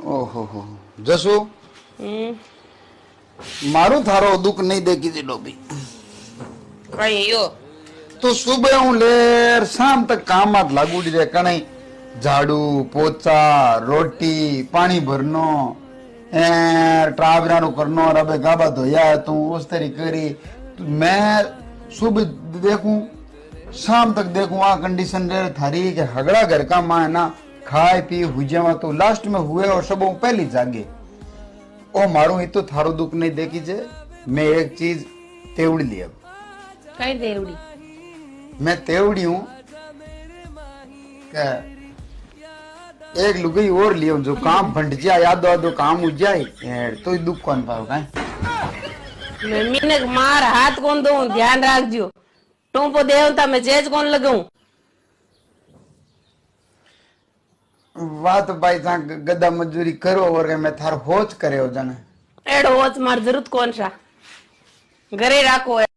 ઓહો હો જસુ हम्म मारू थारो दुख नहीं देखी थी डोबी कहीं यो तो सुबह हूँ लेर शाम तक काम मत लागू रे कहीं झाड़ू पोछा रोटी पानी भरनो ट्रावरा नु करनो रबे गाबा धोया तू उस तरी करी मैं सुबह देखूं शाम तक देखूं आ कंडीशन रे थारी के हगड़ा घर का मां है ना खाए पी हुजावा तो लास्ट में हुए और सब पहली जागे ओ मारू ही तो थारो दुख नहीं देखी जे मैं एक चीज तेवड़ी ली अब कहीं देवड़ी मैं तेवड़ी हूँ एक लुगाई और लियो जो काम फंट जाए याद आदो काम हो जाए तो दुख कौन पाओ कहीं मैं मीनक मार हाथ कौन दूं ध्यान रखजो टोपो देवता मैं जेज कौन लगाऊं बात भाई सा गदा मजदूरी करो और मैं थार होच करे हो जाने एड़ो होच मार जरूरत कौन सा घरे राखो